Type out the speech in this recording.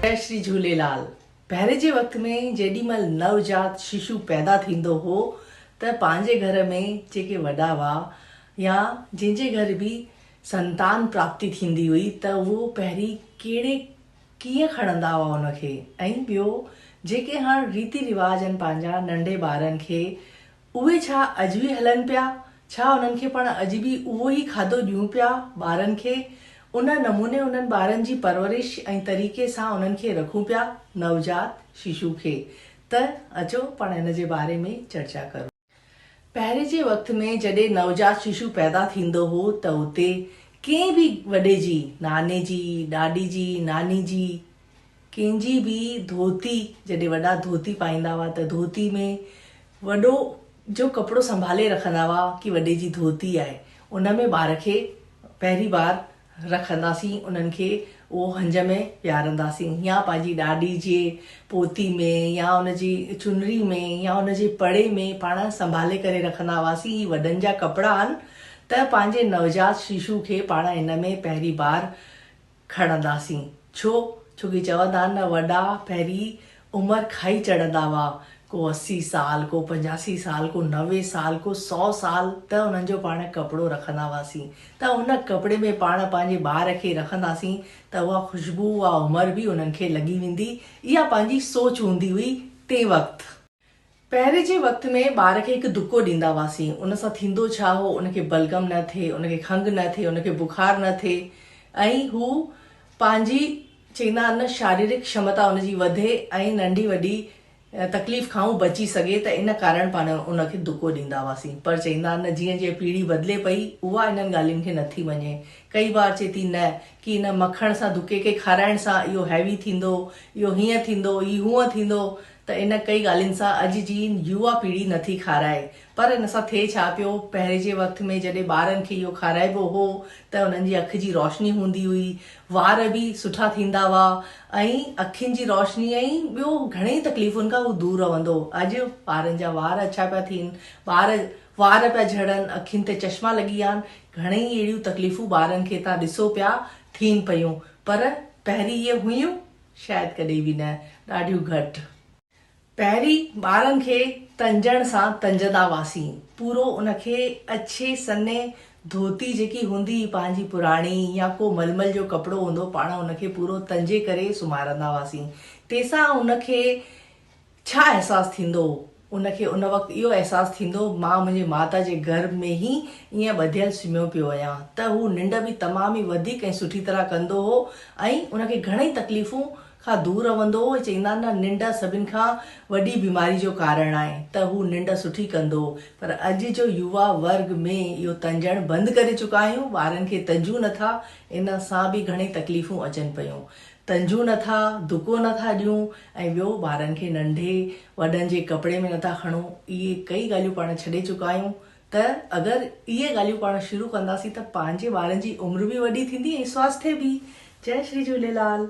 जय श्री झूलेलाल। पहले जे वक़्त में जेॾीमहिल नवजात शिशु पैदा थींदो हो त पंहिंजे घर में जेके वॾा हुआ या जंहिंजे घर बि संतान प्राप्ति थींदी हुई त उहो पहिरीं कीअं खणंदा हुआ उनखे। ऐं ॿियो जेके हाणे रीति रिवाज आहिनि पंहिंजा नंढे ॿारनि खे उहे छा अॼु बि हलनि पिया, छा उन्हनि खे पाण अॼु बि उहो ई खाधो ॾियूं पिया ॿारनि खे, उन नमूने उन्हनि ॿारनि जी परवरिश ऐं तरीक़े सां उन्हनि खे रखूं पिया नवजात शिशु खे। त अचो पाण हिन जे बारे में चर्चा करूं। पहिरें जे वक़्त में जॾहिं नवजात शिशु पैदा थींदो हो त उते कंहिं बि वॾे जी, नाने जी, ॾाॾी जी, नानी जी, कंहिंजी बि धोती, जॾहिं वॾा धोती पाईंदा हुआ त धोती में वॾो जो कपिड़ो संभाले रखंदा हुआ कि वॾे जी धोती आहे, उन में ॿार खे पहिरीं बार रखंदासीं, उन्हनि खे उहो हंज में विहारंदासीं या पंहिंजी ॾाॾी जे पोती में या उनजी चुनरी में या उनजे पड़े में पाण संभाले करे रखंदा हुआसीं। ही वॾनि जा कपिड़ा आहिनि त पंहिंजे नवजात शिशु खे पाण इन में पहिरीं बार खणंदासीं। छोकी चवंदा आहिनि न, वॾा पहिरीं उमिरि खाई चढ़ंदा हुआ, को 80 साल, को 85 साल, को 90 साल, को 100 साल, त उन्हनि जो पाण कपिड़ो रखंदा हुआसीं। त उन कपिड़े में पाण पंहिंजे ॿार खे रखंदासीं त उहा ख़ुशबू, उहा उमिरि बि उन्हनि खे लॻी वेंदी। इहा पंहिंजी सोच हूंदी हुई ते वक़्तु। पहिरें जे वक़्त में ॿार खे हिकु दुको ॾींदा हुआसीं, उन सां थींदो छा हो, उनखे बलगम न थिए, उनखे खंघि न थिए, उनखे बुखार न थिए ऐं हू पंहिंजी चवंदा आहिनि न शारीरिक क्षमता उनजी वधे ऐं नंढी वॾी तकलीफ़ खां बची सघे, त इन कारण पाण उनखे दुको ॾींदा हुआसीं। पर चवंदा आहिनि न, जीअं जीअं पीढ़ी बदिले पई उहा इन्हनि ॻाल्हियुनि खे नथी मञे। कई बार चए थी न कि इन मखण सां दुके खे खाराइण सां इहो हैवी थींदो, इहो हीअं थींदो, इहो हूअं थींदो, त इन कई ॻाल्हियुनि सां अॼु जी युवा पीढ़ी नथी खाराए। पर इन सां थिए छा पियो, पहिरें जे वक़्त में जॾहिं ॿारनि खे इहो खाराइबो हो त उन्हनि जी अखि जी रोशनी हूंदी हुई, वार बि सुठा थींदा हुआ ऐं अखियुनि जी रोशनी ऐं ॿियो घणेई तकलीफ़ुनि खां उहो दूर रहंदो। अॼु ॿारनि जा वार अछा पिया थियनि, वार पिया झड़नि, अखियुनि ते चश्मा लॻी विया आहिनि, घणेई अहिड़ियूं तकलीफ़ूं ॿारनि खे तव्हां ॾिसो पिया थियनि पियूं। पर पहिरीं इहे हुयूं शायदि कॾहिं बि न, ॾाढियूं घटि। पहिरीं ॿारनि खे तंजण सां तंजंदा हुआसीं, पूरो उनखे अच्छे सन्हे धोती जेकी हूंदी पंहिंजी पुराणी या को मलमल जो कपिड़ो हूंदो, पाण उनखे पूरो तंजे करे सुम्हारंदा हुआसीं। तंहिंसां उनखे छा अहसासु थींदो, उनखे उन वक़्तु इहो अहसासु थींदो मां मुंहिंजे माता जे घर में ई ईअं ॿधियल सुम्हियो पियो आहियां, त हू निंड बि तमामु ई वधीक ऐं सुठी तरह कंदो हो ऐं उनखे घणेई तकलीफ़ूं खां दूर रहंदो हो। चवंदा आहिनि न, निंड सभिनि खां वॾी बीमारी जो कारण आहे, त हू निंड सुठी कंदो। पर अॼु जो युवा वर्ग में इहो तंजण बंदि करे चुका आहियूं, ॿारनि खे तंजूं नथा, इन सां बि घणेई तकलीफ़ूं अचनि पियूं। तंजूं नथा, दुको नथा ॾियूं ऐं ॿियो ॿारनि खे नंढे वॾनि जे कपिड़े में नथा खणूं। इहे कई ॻाल्हियूं पाण छॾे चुका आहियूं। त अगरि इहे ॻाल्हियूं पाण शुरू कंदासीं त पंहिंजे ॿारनि जी उमिरि बि वॾी थींदी ऐं स्वास्थ्य बि। जय श्री झूलेलाल।